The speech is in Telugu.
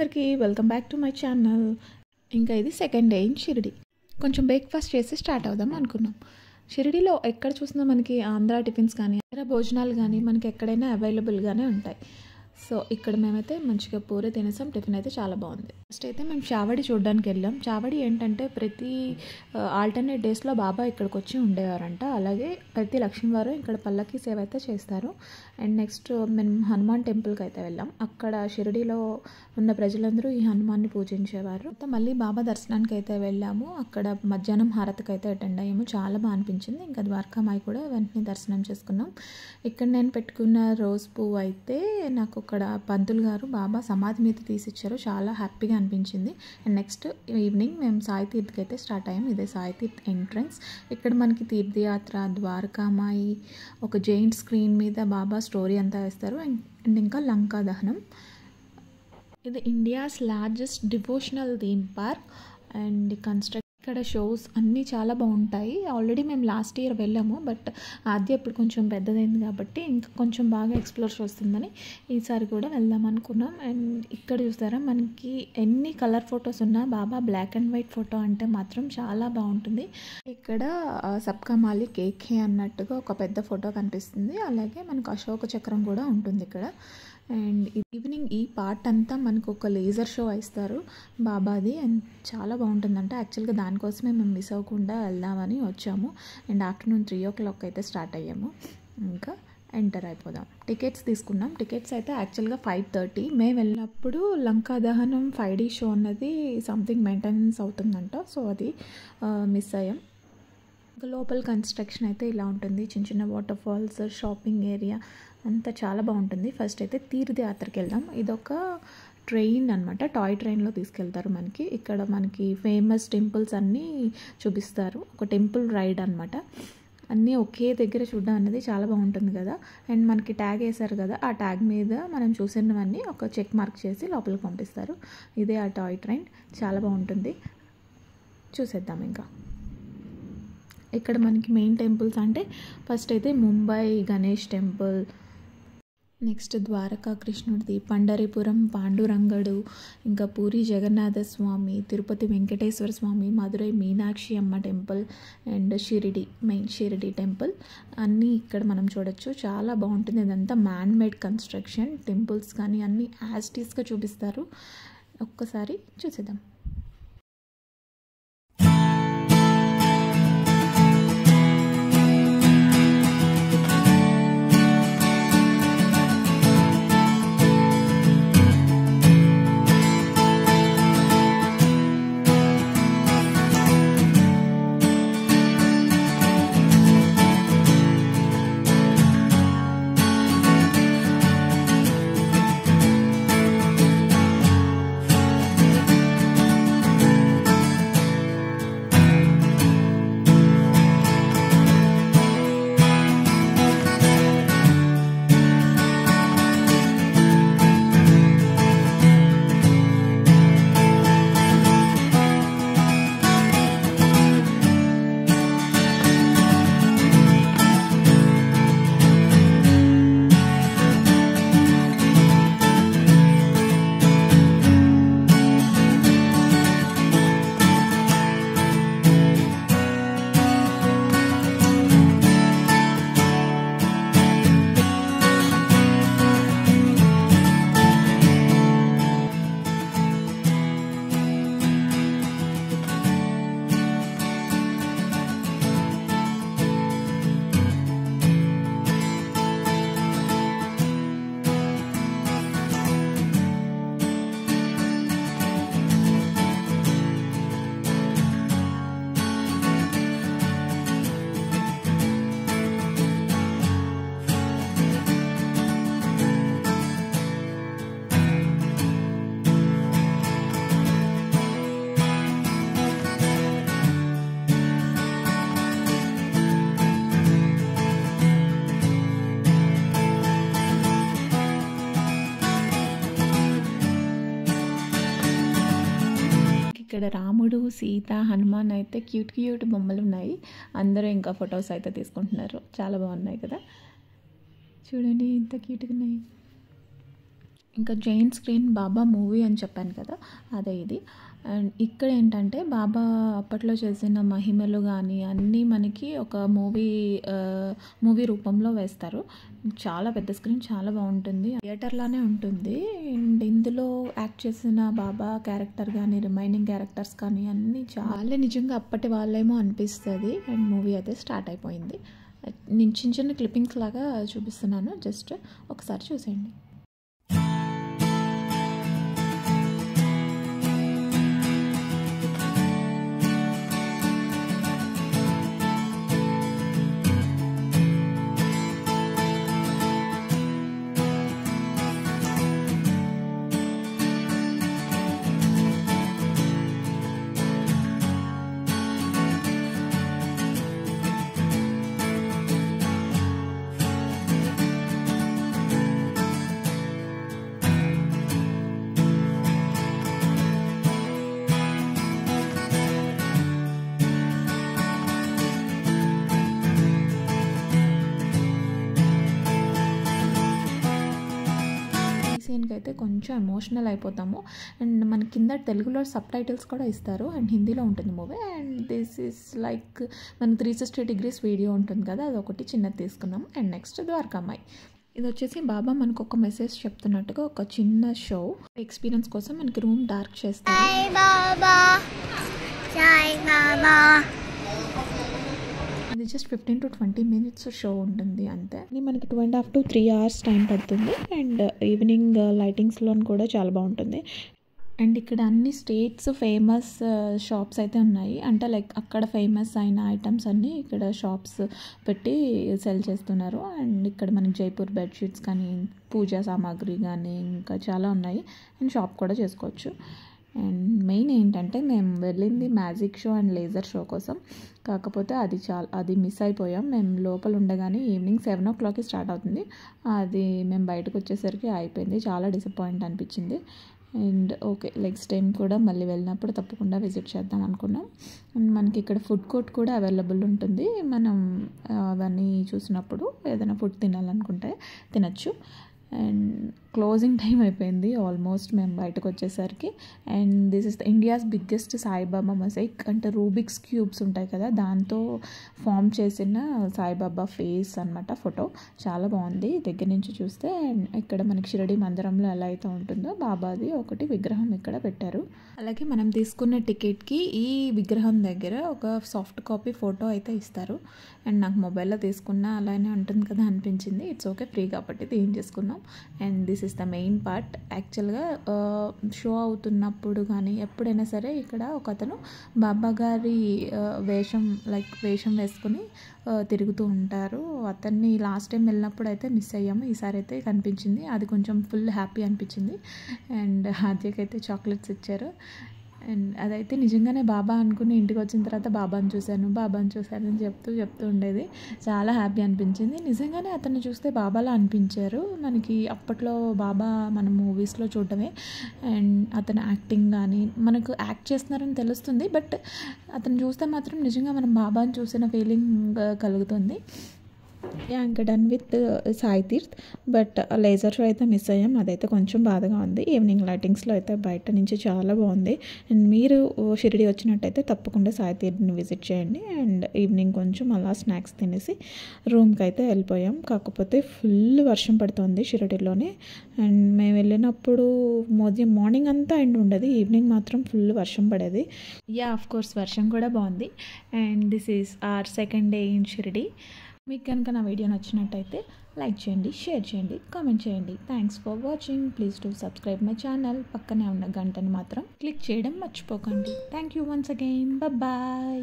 అందరికీ welcome back to my channel. ఇంకా ఇది సెకండ్ డే ఇన్ షిరిడి. కొంచెం బ్రేక్ఫాస్ట్ చేసి స్టార్ట్ అవుదాం అనుకున్నాం. షిరిడిలో ఎక్కడ చూసినా మనకి ఆంధ్ర టిఫిన్స్ కానీ ఆంధ్ర భోజనాలు కానీ మనకి ఎక్కడైనా అవైలబుల్గానే ఉంటాయి. సో ఇక్కడ మేమైతే మంచిగా పూరి తినేసాం. టిఫిన్ అయితే చాలా బాగుంది. ఫస్ట్ అయితే మేము చావడి చూడడానికి వెళ్ళాం. చావడి ఏంటంటే ప్రతి ఆల్టర్నేట్ డేస్లో బాబా ఇక్కడికి వచ్చి ఉండేవారంట. అలాగే ప్రతి లక్ష్మీవారం ఇక్కడ పల్లకి సేవ అయితే చేస్తారు. అండ్ నెక్స్ట్ మేము హనుమాన్ టెంపుల్కి అయితే వెళ్ళాం. అక్కడ షిరిడిలో ఉన్న ప్రజలందరూ ఈ హనుమాన్ని పూజించేవారు. మళ్ళీ బాబా దర్శనానికి అయితే వెళ్ళాము. అక్కడ మధ్యాహ్నం హారతికి అయితే అటెండ్ అయ్యాము. చాలా బాగా అనిపించింది. ఇంకా ద్వారకామాయి కూడా వెంటనే దర్శనం చేసుకున్నాం. ఇక్కడ నేను పెట్టుకున్న రోజ్ పువ్వు అయితే నాకు అక్కడ పంతులు గారు బాబా సమాధి మీద తీసిచ్చారు. చాలా హ్యాపీగా అనిపించింది. అండ్ నెక్స్ట్ ఈవినింగ్ మేము సాయి తీర్థకి అయితే స్టార్ట్ అయ్యాం. ఇదే సాయి తీర్థ్ ఎంట్రన్స్. ఇక్కడ మనకి తీర్థయాత్ర, ద్వారకామాయి, ఒక జైంట్ స్క్రీన్ మీద బాబా స్టోరీ అంతా వేస్తారు. అండ్ ఇంకా లంకా దహనం. ఇది India's largest devotional theme park. And ఇక్కడ షోస్ అన్నీ చాలా బాగుంటాయి. ఆల్రెడీ మేము లాస్ట్ ఇయర్ వెళ్ళాము. బట్ అది ఇప్పుడు కొంచెం పెద్దదైంది కాబట్టి ఇంకా కొంచెం బాగా ఎక్స్ప్లోర్ చేస్తుందని ఈసారి కూడా వెళ్దాం అనుకున్నాం. అండ్ ఇక్కడ చూస్తారా మనకి ఎన్ని కలర్ ఫొటోస్ ఉన్నా బాబా బ్లాక్ అండ్ వైట్ ఫోటో అంటే మాత్రం చాలా బాగుంటుంది. ఇక్కడ సబ్కా మాలిక్ ఏక్ హై అన్నట్టుగా ఒక పెద్ద ఫోటో కనిపిస్తుంది. అలాగే మనకు అశోక చక్రం కూడా ఉంటుంది ఇక్కడ. అండ్ ఈవినింగ్ ఈ పార్ట్ అంతా మనకు ఒక లేజర్ షో ఇస్తారు బాబాది. అండ్ చాలా బాగుంటుందంట. యాక్చువల్గా దానికోసమే మేము మిస్ అవ్వకుండా వెళ్దామని వచ్చాము. అండ్ ఆఫ్టర్నూన్ 3 o'clock అయితే స్టార్ట్ అయ్యాము. ఇంకా ఎంటర్ అయిపోదాం. టికెట్స్ తీసుకున్నాం. టికెట్స్ అయితే యాక్చువల్గా 5:30. మేము వెళ్ళినప్పుడు లంకా దహనం 5D షో అన్నది సంథింగ్ మెయింటెనెన్స్ అవుతుందంట. సో అది మిస్ అయ్యాం. లోపల కన్స్ట్రక్షన్ అయితే ఇలా ఉంటుంది. చిన్న చిన్న వాటర్ ఫాల్స్, షాపింగ్ ఏరియా అంతా చాలా బాగుంటుంది. ఫస్ట్ అయితే తీర్థయాత్రకి వెళ్దాం. ఇదొక ట్రైన్ అనమాట. టాయ్ ట్రైన్లో తీసుకెళ్తారు. మనకి ఇక్కడ మనకి ఫేమస్ టెంపుల్స్ అన్నీ చూపిస్తారు. ఒక టెంపుల్ రైడ్ అనమాట. అన్నీ ఒకే దగ్గర చూడడం అనేది చాలా బాగుంటుంది కదా. అండ్ మనకి ట్యాగ్ వేశారు కదా, ఆ ట్యాగ్ మీద మనం చూసినవన్నీ ఒక చెక్ మార్క్ చేసి లోపలికి పంపిస్తారు. ఇదే ఆ టాయ్ ట్రైన్. చాలా బాగుంటుంది. చూసేద్దాం. ఇంకా ఇక్కడ మనకి మెయిన్ టెంపుల్స్ అంటే ఫస్ట్ అయితే ముంబై గణేష్ టెంపుల్, నెక్స్ట్ ద్వారకా కృష్ణుడిది, పండరీపురం పాండురంగడు, ఇంకా పూరి జగన్నాథ స్వామి, తిరుపతి వెంకటేశ్వర స్వామి, మధురై మీనాక్షి అమ్మ temple, and Shirdi main Shirdi temple అన్నీ ఇక్కడ మనం చూడొచ్చు. చాలా బాగుంటుంది. ఇదంతా మ్యాన్ మేడ్ కన్స్ట్రక్షన్. టెంపుల్స్ కానీ అన్నీ యాస్టీస్గా చూపిస్తారు. ఒక్కసారి చూసేద్దాం. ఇక్కడ రాముడు, సీత, హనుమాన్ అయితే క్యూట్ బొమ్మలు ఉన్నాయి. అందరూ ఇంకా ఫొటోస్ అయితే తీసుకుంటున్నారు. చాలా బాగున్నాయి కదా. చూడండి ఎంత క్యూట్గా ఉన్నాయి. ఇంకా జైంట్ స్క్రీన్ బాబా మూవీ అని చెప్పాను కదా, అదే ఇది. అండ్ ఇక్కడ ఏంటంటే బాబా అప్పట్లో చేసిన మహిమలు కానీ అన్నీ మనకి ఒక మూవీ రూపంలో వేస్తారు. చాలా పెద్ద స్క్రీన్, చాలా బాగుంటుంది, థియేటర్లానే ఉంటుంది. అండ్ ఇందులో యాక్ట్ చేసిన బాబా క్యారెక్టర్ కానీ రిమైనింగ్ క్యారెక్టర్స్ కానీ అన్నీ చాలా నిజంగా అప్పటి వాళ్ళేమో అనిపిస్తుంది. అండ్ మూవీ అయితే స్టార్ట్ అయిపోయింది. నేను చిన్న చిన్న క్లిప్పింగ్స్ లాగా చూపిస్తున్నాను, జస్ట్ ఒకసారి చూసేయండి. సీన్కి అయితే కొంచెం ఎమోషనల్ అయిపోతాము. అండ్ మన కింద తెలుగులో సబ్ టైటిల్స్ కూడా ఇస్తారు అండ్ హిందీలో ఉంటుంది movie. And this is like మన 360 degrees వీడియో ఉంటుంది కదా, అదొకటి చిన్నది తీసుకున్నాం. And next Dwarakamai. ఇది వచ్చేసి బాబా మనకు ఒక మెసేజ్ చెప్తున్నట్టుగా ఒక చిన్న షో ఎక్స్పీరియన్స్ కోసం మనకి రూమ్ డార్క్ చేస్తారు. ఇది జస్ట్ 15 to 20 minutes షో ఉంటుంది అంతే. ఇది మనకి 2.5 to 3 hours టైం పడుతుంది. అండ్ ఈవినింగ్ లైటింగ్స్లో కూడా చాలా బాగుంటుంది. అండ్ ఇక్కడ అన్ని స్టేట్స్ ఫేమస్ షాప్స్ అయితే ఉన్నాయి. అంటే లైక్ అక్కడ ఫేమస్ అయిన ఐటమ్స్ అన్నీ ఇక్కడ షాప్స్ పెట్టి సెల్ చేస్తున్నారు. అండ్ ఇక్కడ మనకి జైపూర్ బెడ్షీట్స్ కానీ పూజా సామాగ్రి కానీ ఇంకా చాలా ఉన్నాయి. అండ్ షాప్ కూడా చేసుకోవచ్చు. అండ్ మెయిన్ ఏంటంటే మేము వెళ్ళింది magic show and laser show కోసం. కాకపోతే అది మిస్ అయిపోయాం. మేము లోపల ఉండగానే ఈవినింగ్ 7 o'clockకి స్టార్ట్ అవుతుంది. అది మేము బయటకు వచ్చేసరికి అయిపోయింది. చాలా డిసప్పాయింట్ అనిపించింది. అండ్ ఓకే, నెక్స్ట్ టైం కూడా మళ్ళీ వెళ్ళినప్పుడు తప్పకుండా విజిట్ చేద్దాం అనుకున్నాం. అండ్ మనకి ఇక్కడ ఫుడ్ కోర్ట్ కూడా అవైలబుల్ ఉంటుంది. మనం అవన్నీ చూసినప్పుడు ఏదైనా ఫుడ్ తినాలనుకుంటే తినచ్చు. అండ్ క్లోజింగ్ టైం అయిపోయింది ఆల్మోస్ట్ మేము బయటకు వచ్చేసరికి. And this is the India's biggest Saibaba mosaic. అంటే రూబిక్స్ క్యూబ్స్ ఉంటాయి కదా, దాంతో ఫామ్ చేసిన సాయిబాబా ఫేస్ అనమాట ఫోటో. చాలా బాగుంది దగ్గర నుంచి చూస్తే. అండ్ ఇక్కడ మనకి షిరిడి మందిరంలో ఎలా అయితే ఉంటుందో బాబాది ఒకటి విగ్రహం ఇక్కడ పెట్టారు. అలాగే మనం తీసుకున్న టికెట్కి ఈ విగ్రహం దగ్గర ఒక సాఫ్ట్ కాపీ ఫోటో అయితే ఇస్తారు. అండ్ నాకు మొబైల్లో తీసుకున్నా అలానే ఉంటుంది కదా అనిపించింది. ఇట్స్ ఓకే, ఫ్రీ కాబట్టి ఇది చేసుకున్నాం. And this is the main part. యాక్చువల్గా షో అవుతున్నప్పుడు కానీ ఎప్పుడైనా సరే ఇక్కడ ఒక అతను బాబా గారి వేషం వేసుకుని తిరుగుతూ ఉంటారు. అతన్ని లాస్ట్ టైం వెళ్ళినప్పుడు అయితే మిస్ అయ్యాము, ఈసారి అయితే కనిపించింది. అది కొంచెం ఫుల్ హ్యాపీ అనిపించింది. అండ్ హాద్యకైతే చాక్లెట్స్ ఇచ్చారు. అండ్ అదైతే నిజంగానే బాబా అనుకుని ఇంటికి వచ్చిన తర్వాత బాబాని చూశాను అని చెప్తూ ఉండేది. చాలా హ్యాపీ అనిపించింది. నిజంగానే అతన్ని చూస్తే బాబాలా అనిపించారు మనకి. అప్పట్లో బాబా మన మూవీస్లో చూడటమే. అండ్ అతను యాక్టింగ్ కానీ మనకు యాక్ట్ చేస్తున్నారని తెలుస్తుంది, బట్ అతను చూస్తే మాత్రం నిజంగా మనం బాబాని చూసిన ఫీలింగ్ కలుగుతుంది. ఇంకా done with Sai Tirth. But laser show అయితే మిస్ అయ్యాం, అదైతే కొంచెం బాధగా ఉంది. ఈవినింగ్ లైటింగ్స్లో అయితే బయట నుంచి చాలా బాగుంది. అండ్ మీరు షిరిడి వచ్చినట్టయితే తప్పకుండా సాయి తీర్థ్ని విజిట్ చేయండి. అండ్ ఈవినింగ్ కొంచెం అలా స్నాక్స్ తినేసి రూమ్కి అయితే వెళ్ళిపోయాం. కాకపోతే ఫుల్ వర్షం పడుతుంది షిరిడిలోనే. అండ్ మేము వెళ్ళినప్పుడు మార్నింగ్ అంతా ఎండ్ ఉండదు, ఈవినింగ్ మాత్రం ఫుల్ వర్షం పడేది. ఆఫ్ కోర్స్ వర్షం కూడా బాగుంది. And this is our second day in Shirdi. మీకు కనుక నా వీడియో నచ్చినట్టయితే లైక్ చేయండి, షేర్ చేయండి, కామెంట్ చేయండి. Thanks for watching. Please to subscribe my channel. పక్కనే ఉన్న గంటను మాత్రం క్లిక్ చేయడం మర్చిపోకండి. Thank you once again. Bye.